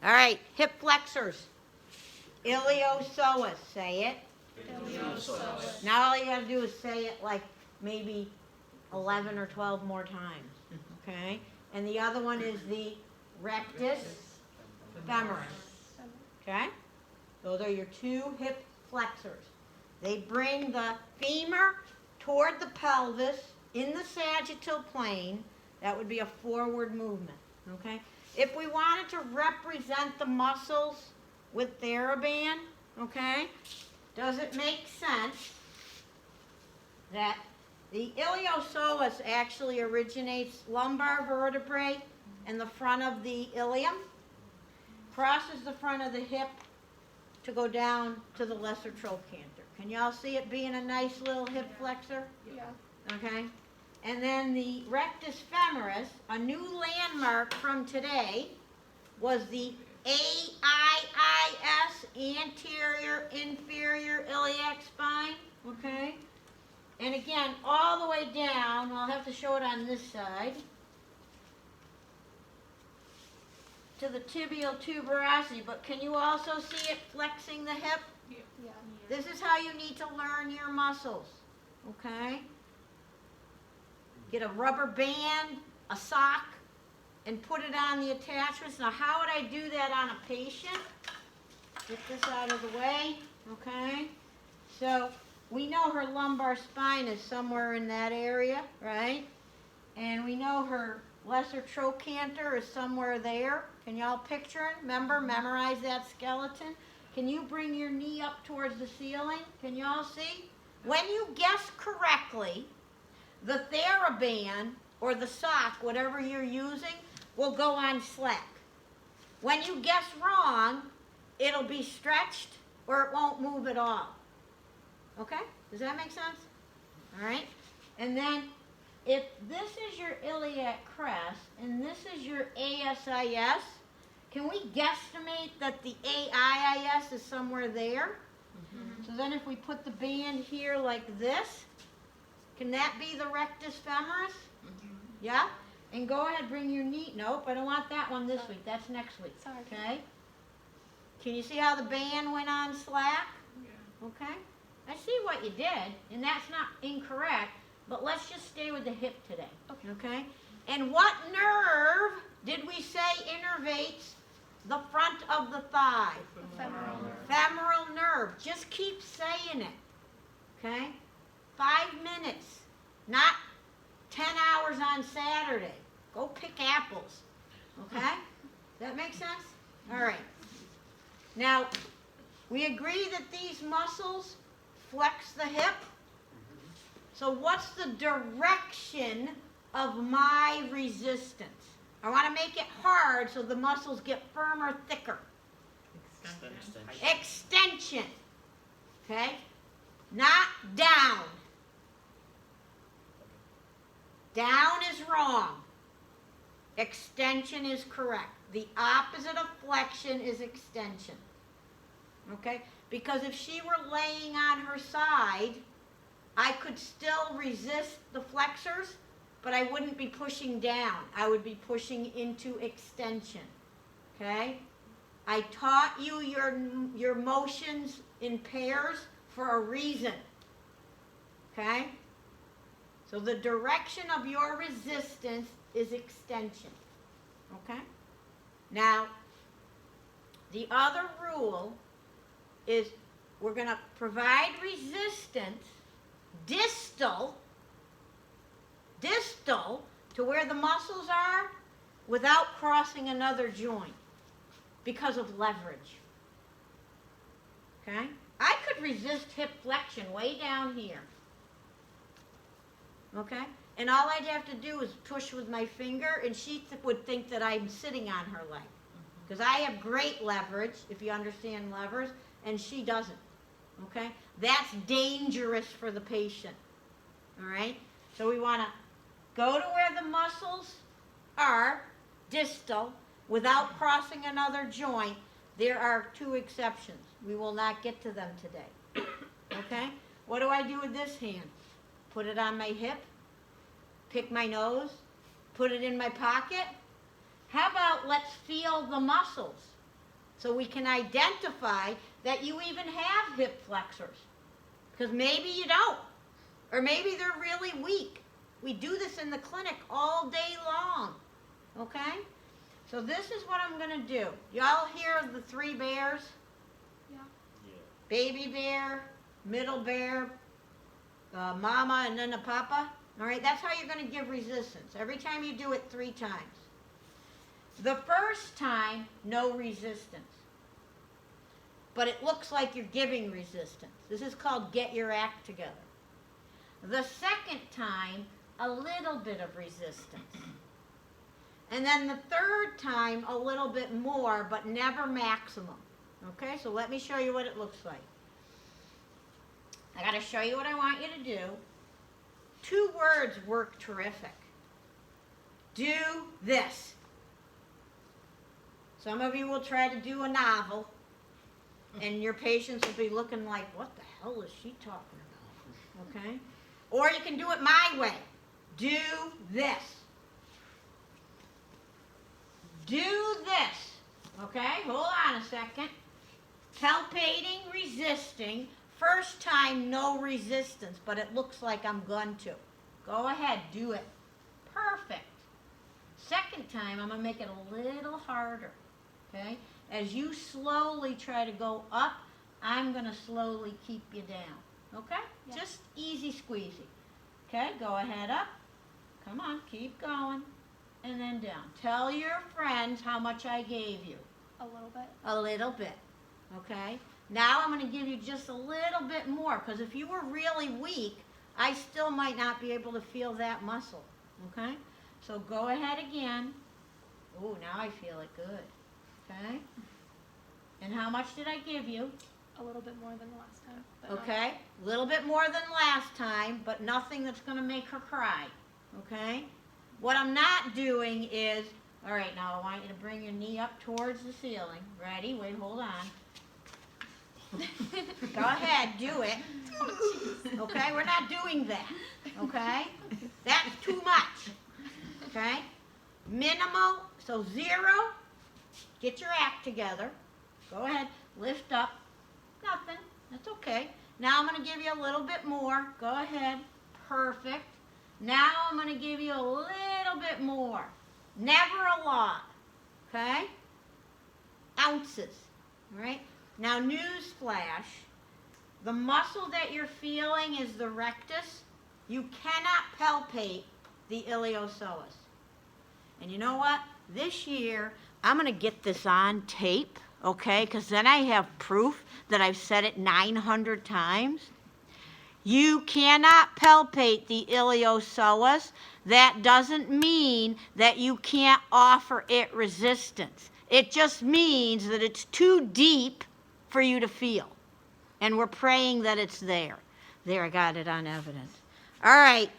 All right, hip flexors. Iliopsoas, say it. Iliopsoas. Now all you have to do is say it like maybe 11 or 12 more times, okay? And the other one is the rectus femoris, okay? Those are your two hip flexors. They bring the femur toward the pelvis in the sagittal plane. That would be a forward movement, okay? If we wanted to represent the muscles with TheraBand, okay, does it make sense that the iliopsoas actually originates lumbar vertebrae in the front of the ilium, crosses the front of the hip to go down to the lesser trochanter. Can y'all see it being a nice little hip flexor? Yeah. Okay. And then the rectus femoris, a new landmark from today, was the AIIS, anterior inferior iliac spine. Okay. And again, all the way down, I'll have to show it on this side, to the tibial tuberosity. But can you also see it flexing the hip? Yeah. This is how you need to learn your muscles, okay? Get a rubber band, a sock, and put it on the attachments. Now, how would I do that on a patient? Get this out of the way, okay? So, we know her lumbar spine is somewhere in that area, right? And we know her lesser trochanter is somewhere there. Can y'all picture it? Remember, memorize that skeleton. Can you bring your knee up towards the ceiling? Can y'all see? When you guess correctly, the TheraBand or the sock, whatever you're using, will go on slack. When you guess wrong, it'll be stretched or it won't move at all. Okay? Does that make sense? All right? And then if this is your iliac crest and this is your ASIS, can we guesstimate that the AIIS is somewhere there? Mm-hmm. So then if we put the band here like this, can that be the rectus femoris? Mm-hmm. Yeah? And go ahead, bring your knee. Nope, I don't want that one this week. That's next week. Sorry. Okay? Can you see how the band went on slack? Yeah. Okay? I see what you did, and that's not incorrect, but let's just stay with the hip today. Okay? And what nerve did we say innervates the front of the thigh? Femoral nerve. Just keep saying it. Okay? 5 minutes, not 10 hours on Saturday. Go pick apples. Okay? Does that make sense? All right. Now, we agree that these muscles flex the hip. So what's the direction of my resistance? I want to make it hard so the muscles get firmer, thicker. Extension. Okay? Not down. Down is wrong. Extension is correct. The opposite of flexion is extension. Okay? Because if she were laying on her side, I could still resist the flexors, but I wouldn't be pushing down. I would be pushing into extension. Okay? I taught you your motions in pairs for a reason. Okay? So the direction of your resistance is extension. Okay? Now, the other rule is we're going to provide resistance distal to where the muscles are without crossing another joint because of leverage. Okay? I could resist hip flexion way down here. Okay? And all I'd have to do is push with my finger, and she would think that I'm sitting on her leg. Because I have great leverage, if you understand levers, and she doesn't. Okay? That's dangerous for the patient. All right? So we want to go to where the muscles are, distal, without crossing another joint. There are 2 exceptions. We will not get to them today. Okay? What do I do with this hand? Put it on my hip, pick my nose, put it in my pocket. How about let's feel the muscles? so we can identify that you even have hip flexors. Because maybe you don't, or maybe they're really weak. We do this in the clinic all day long, okay? So this is what I'm going to do. Y'all hear of the 3 bears? Yeah. Baby bear, middle bear, mama, and then the papa. All right, that's how you're going to give resistance. Every time you do it 3 times. The first time, no resistance. But it looks like you're giving resistance. This is called get your act together. The second time, a little bit of resistance. And then the third time, a little bit more, but never maximum. Okay, so let me show you what it looks like. I got to show you what I want you to do. 2 words work terrific. Do this. Some of you will try to do a novel, and your patients will be looking like, what the hell is she talking about? Okay? Or you can do it my way. Do this. Do this. Okay? Hold on a second. Palpating, resisting. First time, no resistance, but it looks like I'm going to. Go ahead, do it. Perfect. Second time, I'm going to make it a little harder. Okay? As you slowly try to go up, I'm going to slowly keep you down. Okay? Yeah. Just easy squeezy. Okay? Go ahead up. Come on, keep going. And then down. Tell your friends how much I gave you. A little bit. A little bit. Okay? Now I'm going to give you just a little bit more, because if you were really weak, I still might not be able to feel that muscle. Okay? So go ahead again. Oh, now I feel it good. Okay? And how much did I give you? A little bit more than the last time. But not- Okay? A little bit more than last time, but nothing that's going to make her cry. Okay? What I'm not doing is, all right, now I want you to bring your knee up towards the ceiling. Ready? Wait, hold on. Go ahead, do it. Okay? We're not doing that. Okay? That's too much. Okay? Minimal, so 0. Get your act together. Go ahead. Lift up. Nothing. That's okay. Now I'm going to give you a little bit more. Go ahead. Perfect. Now I'm going to give you a little bit more. Never a lot. Okay? Ounces. All right? Now, news flash. The muscle that you're feeling is the rectus. You cannot palpate the iliopsoas. And you know what? This year, I'm going to get this on tape, okay? Because then I have proof that I've said it 900 times. You cannot palpate the iliopsoas. That doesn't mean that you can't offer it resistance. It just means that it's too deep for you to feel. And we're praying that it's there. There, I got it on evidence. All right.